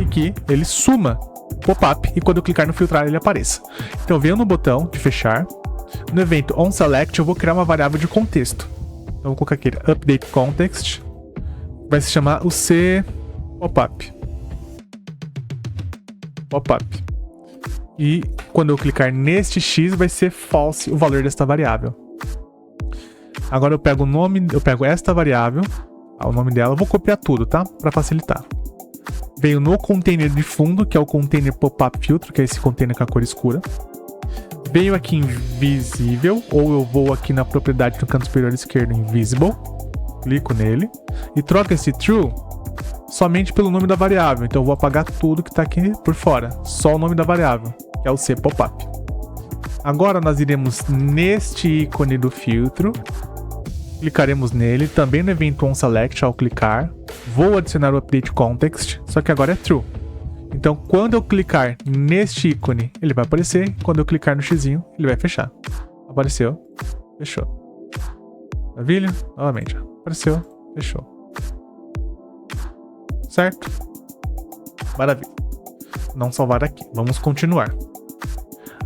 e que ele suma o pop-up e quando eu clicar no filtrar ele apareça. Então eu venho no botão de fechar. No evento onSelect eu vou criar uma variável de contexto. Então eu vou colocar aqui update context. Vai se chamar o C pop-up. Pop-up. E quando eu clicar neste X vai ser false o valor desta variável. Agora eu pego o nome, eu pego esta variável, o nome dela, eu vou copiar tudo, tá? Para facilitar. Venho no container de fundo, que é o container pop-up filtro, que é esse container com a cor escura. Venho aqui em visível, ou eu vou aqui na propriedade no canto superior esquerdo em visible, clico nele e troco esse true somente pelo nome da variável. Então eu vou apagar tudo que está aqui por fora, só o nome da variável, que é o C pop-up. Agora nós iremos neste ícone do filtro, clicaremos nele, também no evento onSelect ao clicar, vou adicionar o update context, só que agora é true. Então quando eu clicar neste ícone, ele vai aparecer, quando eu clicar no xizinho, ele vai fechar. Apareceu, fechou. Maravilha? Novamente, apareceu, fechou. Certo? Maravilha. Não salvar aqui, vamos continuar.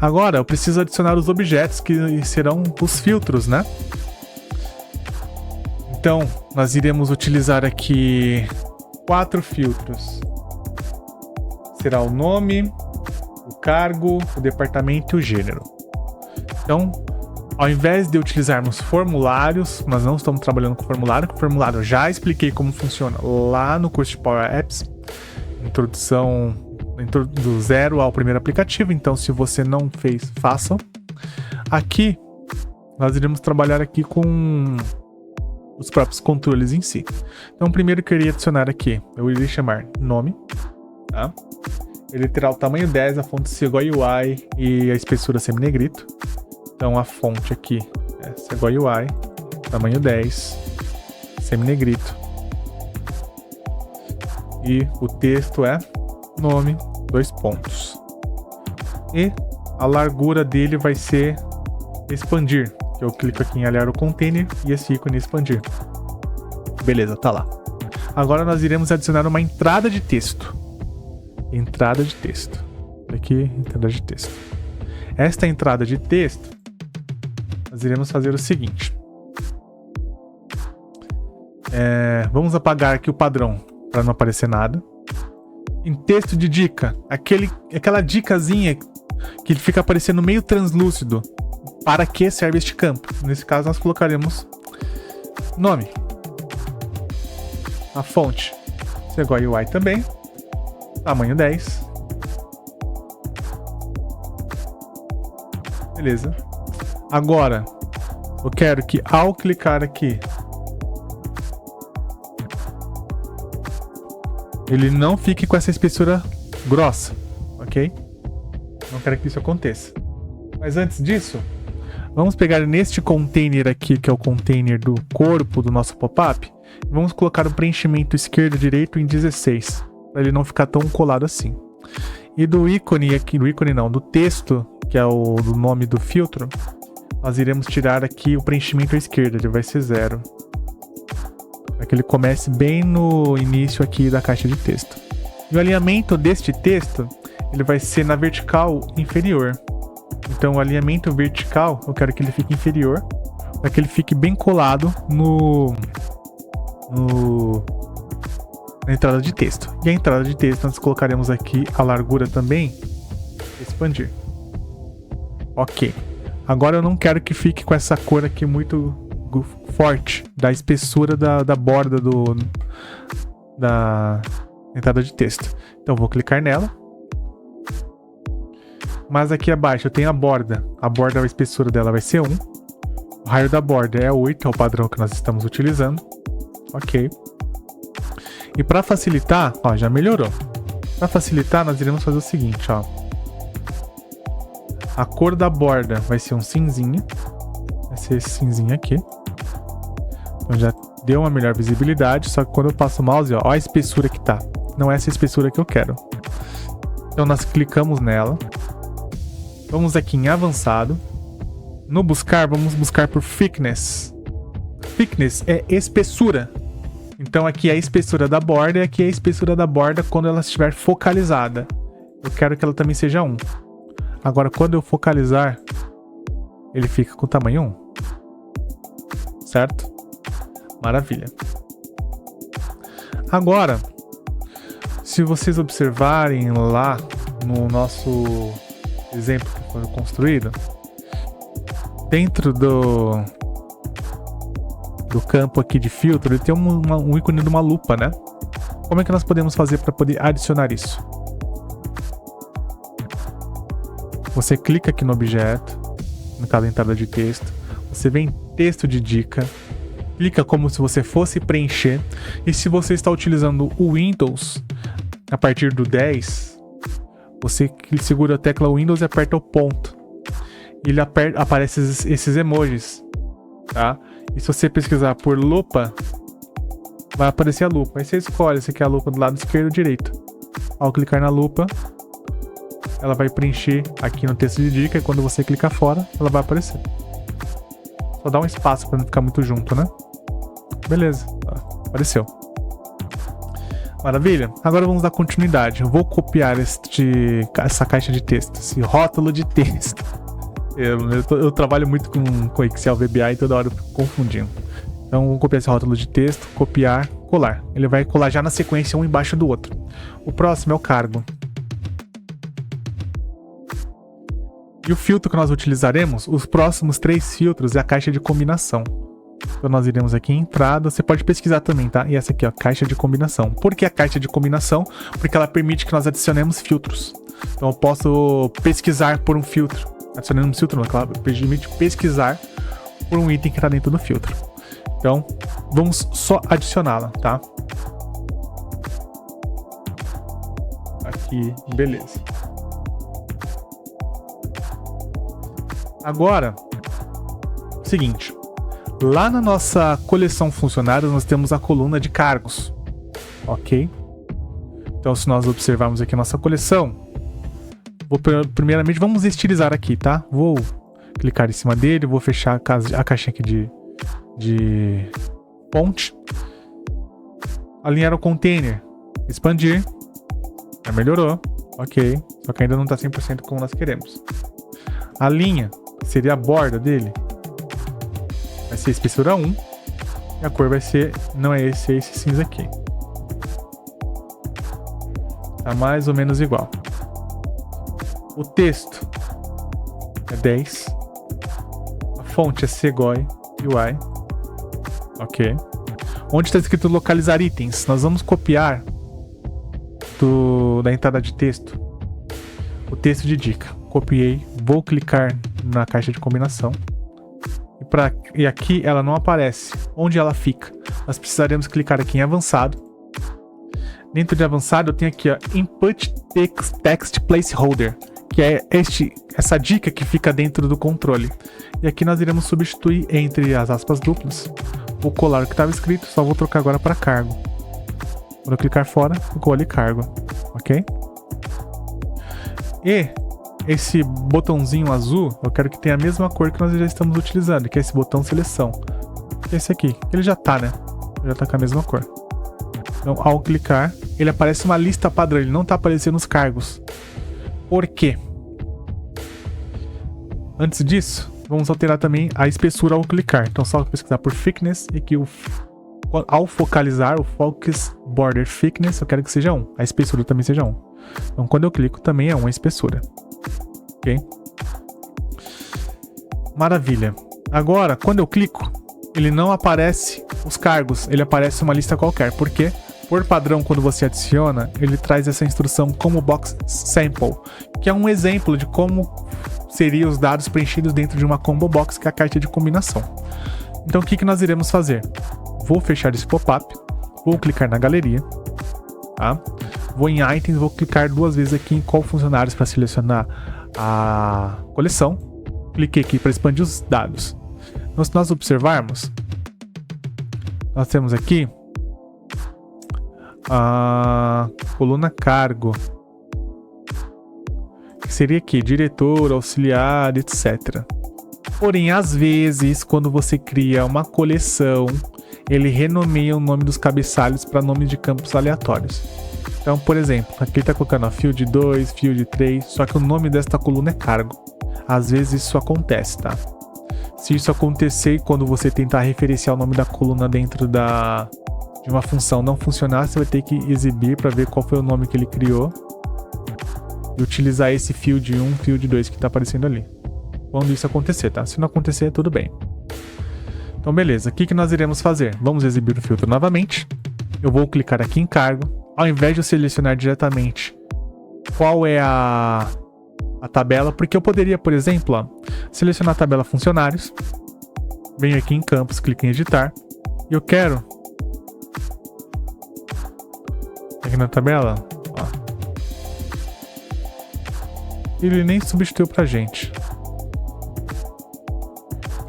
Agora eu preciso adicionar os objetos que serão os filtros, né? Então, nós iremos utilizar aqui 4 filtros. Será o nome, o cargo, o departamento e o gênero. Então, ao invés de utilizarmos formulários, nós não estamos trabalhando com formulário. Com formulário eu já expliquei como funciona lá no curso de Power Apps. Introdução do zero ao primeiro aplicativo. Então, se você não fez, faça. Aqui, nós iremos trabalhar aqui com os próprios controles em si. Então, primeiro que eu iria adicionar aqui, eu iria chamar nome, tá? Ele terá o tamanho 10, a fonte Sequoia UI e a espessura semi-negrito. Então, a fonte aqui é Sequoia UI, tamanho 10, semi-negrito. E o texto é nome, 2 pontos. E a largura dele vai ser expandir. Eu clico aqui em aliar o container e esse ícone expandir. Beleza, tá lá. Agora nós iremos adicionar uma entrada de texto. Entrada de texto. Aqui, entrada de texto. Esta entrada de texto, nós iremos fazer o seguinte. Vamos apagar aqui o padrão para não aparecer nada. Em texto de dica, aquela dicasinha que fica aparecendo meio translúcido. Para que serve este campo? Nesse caso nós colocaremos nome. A fonte Sequoia UI também. Tamanho 10. Beleza. Agora, eu quero que ao clicar aqui, ele não fique com essa espessura grossa, ok? Não quero que isso aconteça. Mas antes disso, vamos pegar neste container aqui, que é o container do corpo do nosso pop-up, e vamos colocar o preenchimento esquerdo e direito em 16, para ele não ficar tão colado assim. E do ícone aqui, do texto, que é o do nome do filtro, nós iremos tirar aqui o preenchimento à esquerda, ele vai ser 0. Para que ele comece bem no início aqui da caixa de texto. E o alinhamento deste texto, ele vai ser na vertical inferior. Então o alinhamento vertical, eu quero que ele fique inferior, para que ele fique bem colado na entrada de texto. E a entrada de texto nós colocaremos aqui a largura também, expandir. Ok. Agora eu não quero que fique com essa cor aqui muito forte, da espessura da borda da entrada de texto. Então eu vou clicar nela. Mas aqui abaixo eu tenho a borda. A borda, a espessura dela vai ser 1. O raio da borda é 8, é o padrão que nós estamos utilizando. Ok. E para facilitar, ó, já melhorou. Para facilitar, nós iremos fazer o seguinte, ó. A cor da borda vai ser um cinzinho. Vai ser esse cinzinho aqui. Então já deu uma melhor visibilidade, só que quando eu passo o mouse, ó a espessura que tá. Não é essa espessura que eu quero. Então nós clicamos nela. Vamos aqui em avançado. No buscar, vamos buscar por thickness. Thickness é espessura. Então aqui é a espessura da borda e aqui é a espessura da borda quando ela estiver focalizada. Eu quero que ela também seja 1. Agora, quando eu focalizar, ele fica com tamanho 1. Certo? Maravilha. Agora, se vocês observarem lá no nosso exemplo que foi construído, dentro do campo aqui de filtro, ele tem um ícone de uma lupa, né? Como é que nós podemos fazer para poder adicionar isso? Você clica aqui no objeto, no caso entrada de texto, você vem em texto de dica, clica como se você fosse preencher, e se você está utilizando o Windows, a partir do 10, você segura a tecla Windows e aperta o ponto. E ele aparece esses emojis, tá? E se você pesquisar por lupa, vai aparecer a lupa. Aí você escolhe se quer a lupa do lado esquerdo ou direito. Ao clicar na lupa, ela vai preencher aqui no texto de dica, e quando você clicar fora, ela vai aparecer. Só dá um espaço para não ficar muito junto, né? Beleza, apareceu. Maravilha. Agora vamos dar continuidade. Eu vou copiar essa caixa de texto, esse rótulo de texto. Eu trabalho muito com Excel VBA e toda hora eu fico confundindo. Então vou copiar esse rótulo de texto, copiar, colar. Ele vai colar já na sequência um embaixo do outro. O próximo é o cargo. E o filtro que nós utilizaremos, os próximos 3 filtros, é a caixa de combinação. Então nós iremos aqui em entrada, você pode pesquisar também, tá? E essa aqui, ó, caixa de combinação. Por que a caixa de combinação? Porque ela permite que nós adicionemos filtros. Então eu posso pesquisar por um filtro. Adicionando um filtro, não, claro, permite pesquisar por um item que está dentro do filtro. Então, vamos só adicioná-la, tá? Aqui, beleza. Agora, seguinte. Lá na nossa coleção funcionários, nós temos a coluna de cargos. Ok? Então, se nós observarmos aqui a nossa coleção, primeiramente, vamos estilizar aqui, tá? Vou clicar em cima dele, vou fechar a caixinha aqui de fonte. Alinhar o container. Expandir. Já melhorou. Ok. Só que ainda não está 100% como nós queremos. A linha seria a borda dele. Vai ser espessura 1. E a cor vai ser... Não é esse cinza aqui. Tá mais ou menos igual. O texto é 10. A fonte é Segoy UI. Ok. Onde está escrito localizar itens? Nós vamos copiar da entrada de texto o texto de dica. Copiei. Vou clicar na caixa de combinação. E aqui ela não aparece. Onde ela fica? Nós precisaremos clicar aqui em avançado. Dentro de avançado eu tenho aqui, ó, Input Text Placeholder, que é essa dica que fica dentro do controle. E aqui nós iremos substituir entre as aspas duplas. Vou colar o que estava escrito, só vou trocar agora para cargo. Quando eu clicar fora, ficou ali cargo. Ok? E esse botãozinho azul, eu quero que tenha a mesma cor que nós já estamos utilizando, que é esse botão seleção. Esse aqui, ele já tá, né? Já tá com a mesma cor. Então, ao clicar, ele aparece uma lista padrão, ele não tá aparecendo os cargos. Por quê? Antes disso, vamos alterar também a espessura ao clicar. Então, só pesquisar por thickness e que ao focalizar, o focus border thickness, eu quero que seja 1. A espessura também seja 1. Então, quando eu clico, também é 1 a espessura. Ok? Maravilha. Agora, quando eu clico, ele não aparece os cargos, ele aparece uma lista qualquer. Por quê? Por padrão, quando você adiciona, ele traz essa instrução como box sample, que é um exemplo de como seriam os dados preenchidos dentro de uma combo box, que é a caixa de combinação. Então, o que nós iremos fazer? Vou fechar esse pop-up, vou clicar na galeria, tá? Vou em Items, vou clicar 2 vezes aqui em Call Funcionários para selecionar a coleção. Cliquei aqui para expandir os dados. Então, se nós observarmos, nós temos aqui a coluna cargo, que seria aqui diretor, auxiliar, etc. Porém, às vezes, quando você cria uma coleção ele renomeia o nome dos cabeçalhos para nomes de campos aleatórios. Então, por exemplo, aqui ele está colocando ó, field 2, field 3, só que o nome desta coluna é cargo. Às vezes isso acontece, tá? Se isso acontecer e quando você tentar referenciar o nome da coluna dentro de uma função não funcionar, você vai ter que exibir para ver qual foi o nome que ele criou e utilizar esse field 1, field 2 que está aparecendo ali. Quando isso acontecer, tá? Se não acontecer, tudo bem. Então, beleza. O que nós iremos fazer? Vamos exibir o filtro novamente. Eu vou clicar aqui em cargo. Ao invés de eu selecionar diretamente qual é a tabela, porque eu poderia, por exemplo, ó, selecionar a tabela funcionários. Venho aqui em campos, clico em editar. E eu quero... Aqui na tabela, ó. Ele nem substituiu pra gente.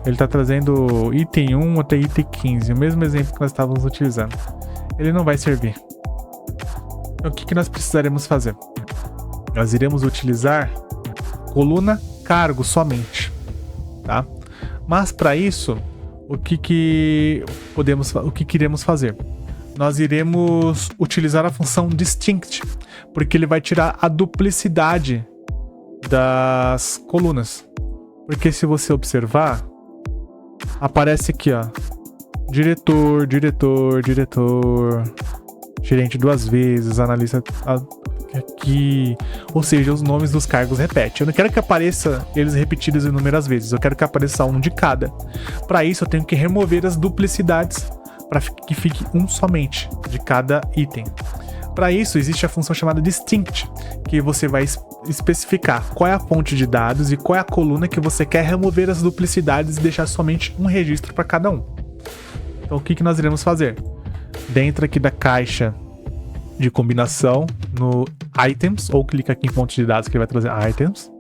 Ele está trazendo item 1 até item 15, o mesmo exemplo que nós estávamos utilizando. Ele não vai servir. Então, o que nós precisaremos fazer? Nós iremos utilizar coluna cargo somente, tá? Mas para isso, o que iremos fazer? Nós iremos utilizar a função distinct, porque ele vai tirar a duplicidade das colunas. Porque se você observar, aparece aqui, ó, diretor, gerente 2 vezes, analista aqui, ou seja, os nomes dos cargos repetem. Eu não quero que apareça eles repetidos inúmeras vezes, eu quero que apareça um de cada. Para isso eu tenho que remover as duplicidades para que fique um somente de cada item. Para isso existe a função chamada distinct, que você vai especificar qual é a fonte de dados e qual é a coluna que você quer remover as duplicidades e deixar somente um registro para cada um. Então o que nós iremos fazer? Dentro aqui da caixa de combinação, no items, ou clica aqui em fonte de dados que ele vai trazer items,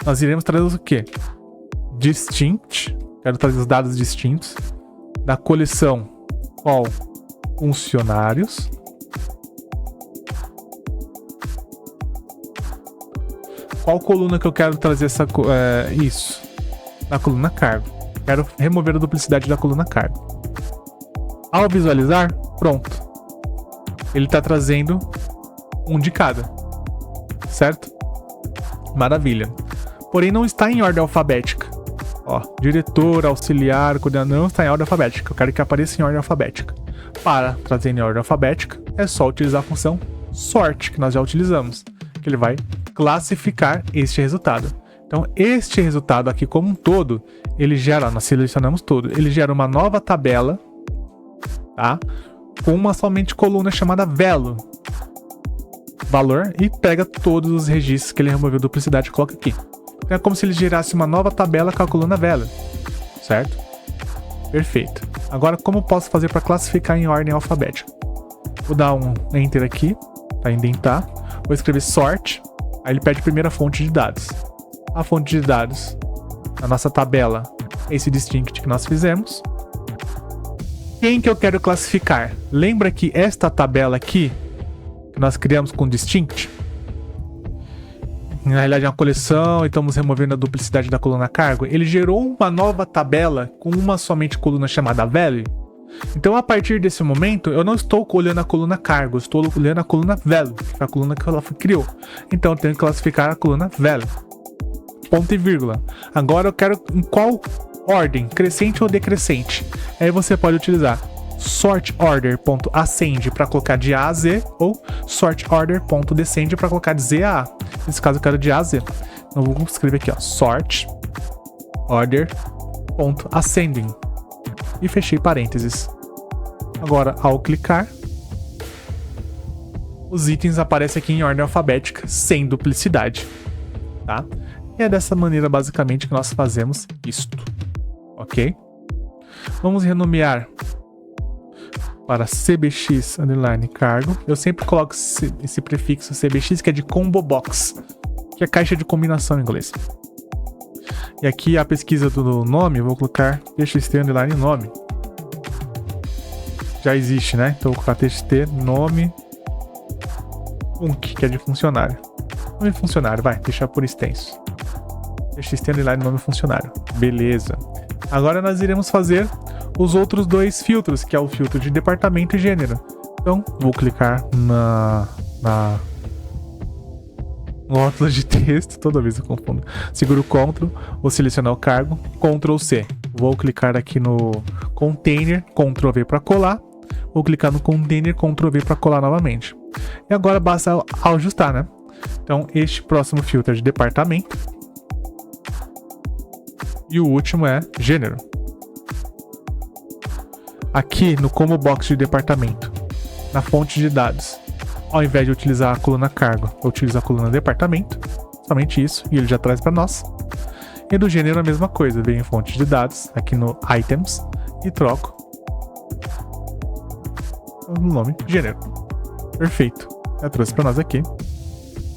nós iremos trazer o quê? Distinct, quero trazer os dados distintos, da coleção qual funcionários, qual coluna que eu quero trazer isso? Da coluna cargo. Quero remover a duplicidade da coluna cargo. Ao visualizar, pronto. Ele está trazendo um de cada. Certo? Maravilha. Porém, não está em ordem alfabética. Ó, diretor, auxiliar, coordenador, não está em ordem alfabética. Eu quero que apareça em ordem alfabética. Para trazer em ordem alfabética, é só utilizar a função sort, que nós já utilizamos. Que ele vai classificar este resultado. Então, este resultado aqui como um todo, ele gera, nós selecionamos tudo, ele gera uma nova tabela, tá? Com uma somente coluna chamada value, valor, e pega todos os registros que ele removeu duplicidade e coloca aqui. Então, é como se ele gerasse uma nova tabela com a coluna value, certo? Perfeito. Agora, como eu posso fazer para classificar em ordem alfabética? Vou dar um enter aqui, para indentar. Vou escrever sort, aí ele pede a primeira fonte de dados. A fonte de dados, a nossa tabela, esse distinct que nós fizemos. Quem que eu quero classificar? Lembra que esta tabela aqui, que nós criamos com distinct, na realidade é uma coleção e estamos removendo a duplicidade da coluna cargo, ele gerou uma nova tabela com uma somente coluna chamada value. Então, a partir desse momento, eu não estou olhando a coluna cargo, estou olhando a coluna value, que foi a coluna que ela criou. Então, eu tenho que classificar a coluna value. Ponto e vírgula. Agora, eu quero em qual ordem, crescente ou decrescente. Aí você pode utilizar sortOrder.ascend para colocar de A a Z, ou sortOrder.descend para colocar de Z a A. Nesse caso, eu quero de A a Z. Então, vou escrever aqui, ó, sortOrder.ascending. E fechei parênteses. Agora, ao clicar, os itens aparecem aqui em ordem alfabética, sem duplicidade, tá? E é dessa maneira, basicamente, que nós fazemos isto, ok? Vamos renomear para cbx underline cargo. Eu sempre coloco esse prefixo cbx, que é de combo box, que é caixa de combinação em inglês. E aqui a pesquisa do nome, eu vou colocar txt underline nome. Já existe, né? Então eu vou colocar txt nome func, que é de funcionário. Nome funcionário, vai, deixar por extenso. Txt underline nome funcionário. Beleza. Agora nós iremos fazer os outros dois filtros, que é o filtro de departamento e gênero. Então, vou clicar no rótulo de texto, toda vez eu confundo. Seguro Ctrl, vou selecionar o cargo, Ctrl C. Vou clicar aqui no container, Ctrl V para colar. Vou clicar no container, Ctrl V para colar novamente. E agora basta ajustar, né? Então, este próximo filtro é de departamento. E o último é gênero. Aqui no combo box de departamento, na fonte de dados, ao invés de utilizar a coluna cargo, eu utilizo a coluna departamento, somente isso, e ele já traz para nós. E do gênero a mesma coisa, venho em fonte de dados, aqui no items, e troco o nome gênero. Perfeito, já trouxe para nós aqui,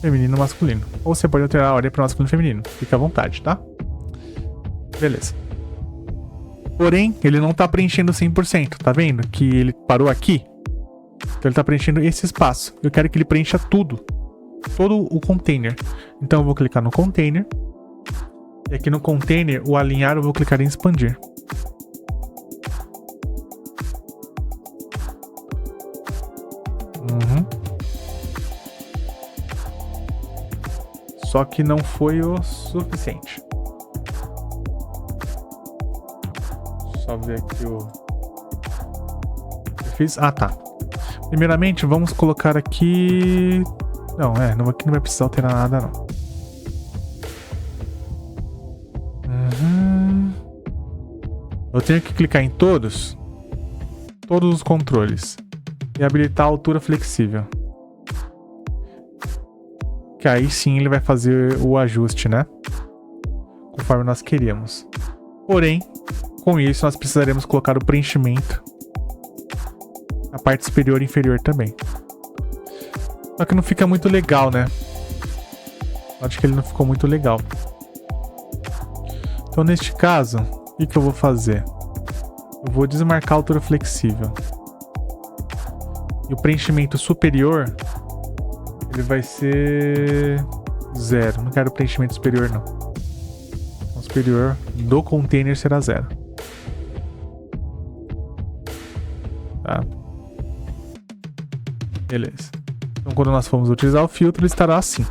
feminino e masculino. Ou você pode alterar a ordem para masculino e feminino, fica à vontade, tá? Beleza. Porém, ele não tá preenchendo 100%, tá vendo? Que ele parou aqui. Então ele tá preenchendo esse espaço. Eu quero que ele preencha tudo. Todo o container. Então eu vou clicar no container. E aqui no container, o alinhar, eu vou clicar em expandir. Só que não foi o suficiente. Só ver aqui o... Eu fiz... Ah, tá. Primeiramente, vamos colocar aqui... Não, aqui não vai precisar alterar nada, não. Eu tenho que clicar em todos os controles e habilitar a altura flexível. Que aí sim ele vai fazer o ajuste, né? Conforme nós queríamos. Porém, com isso nós precisaremos colocar o preenchimento na parte superior e inferior também. Só que não fica muito legal, né? Acho que ele não ficou muito legal. Então neste caso, o que eu vou fazer? Eu vou desmarcar a altura flexível. E o preenchimento superior, ele vai ser 0. Não quero preenchimento superior, não. O superior do container será 0. Tá? Beleza. Então quando nós formos utilizar o filtro, ele estará assim.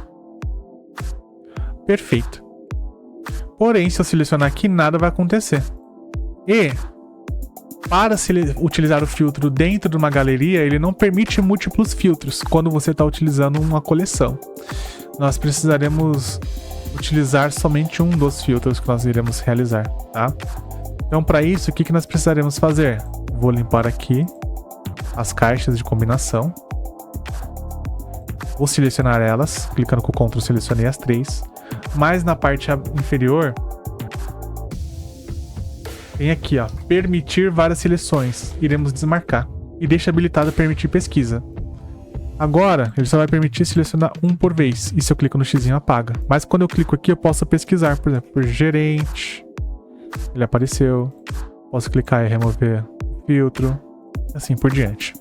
Perfeito. Porém, se eu selecionar aqui, nada vai acontecer. E para utilizar o filtro dentro de uma galeria, ele não permite múltiplos filtros quando você está utilizando uma coleção. Nós precisaremos utilizar somente um dos filtros que nós iremos realizar, tá? Então, para isso, o que nós precisaremos fazer? Vou limpar aqui as caixas de combinação. Vou selecionar elas, clicando com o Ctrl, selecionei as 3. Mas na parte inferior, tem aqui, ó, permitir várias seleções. Iremos desmarcar. E deixa habilitado permitir pesquisa. Agora, ele só vai permitir selecionar um por vez. E se eu clico no X, apaga. Mas quando eu clico aqui, eu posso pesquisar, por exemplo, por gerente. Ele apareceu. Posso clicar e remover filtro. Assim por diante.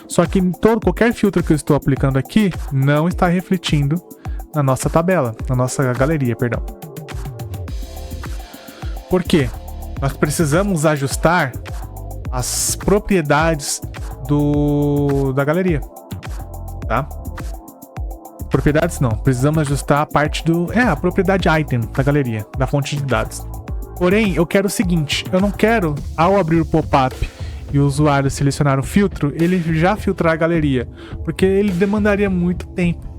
Só que qualquer filtro que eu estou aplicando aqui não está refletindo na nossa tabela, na nossa galeria, perdão. Por quê? Nós precisamos ajustar as propriedades da galeria, tá? Propriedades não, precisamos ajustar a parte a propriedade item da galeria, da fonte de dados. Porém, eu quero o seguinte, eu não quero, ao abrir o pop-up e o usuário selecionar o filtro, ele já filtrar a galeria, porque ele demandaria muito tempo.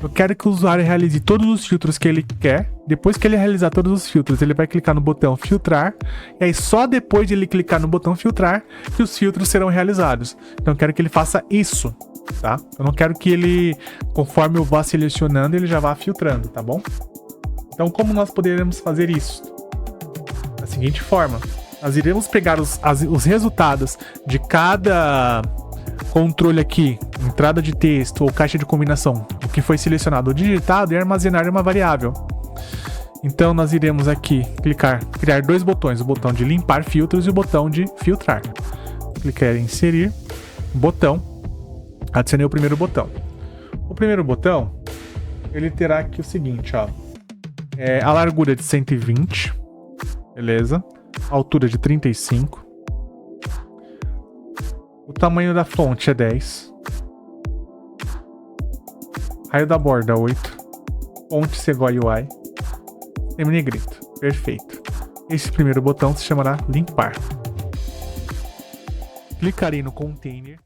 Eu quero que o usuário realize todos os filtros que ele quer. Depois que ele realizar todos os filtros, ele vai clicar no botão filtrar. E aí só depois de ele clicar no botão filtrar que os filtros serão realizados. Então eu quero que ele faça isso, tá? Eu não quero que ele, conforme eu vá selecionando, ele já vá filtrando, tá bom? Então como nós poderemos fazer isso? Da seguinte forma. Nós iremos pegar os resultados de cada controle aqui, entrada de texto ou caixa de combinação, o que foi selecionado ou digitado, e armazenar em uma variável. Então nós iremos aqui criar dois botões, o botão de limpar filtros e o botão de filtrar. Clicar em inserir, botão, adicionei o primeiro botão. O primeiro botão, ele terá aqui o seguinte, ó, a largura de 120, beleza? A altura de 35, O tamanho da fonte é 10. Raio da borda 8. Fonte Segoy UI. Sistema negrito. Perfeito. Esse primeiro botão se chamará limpar. Clicarei no container.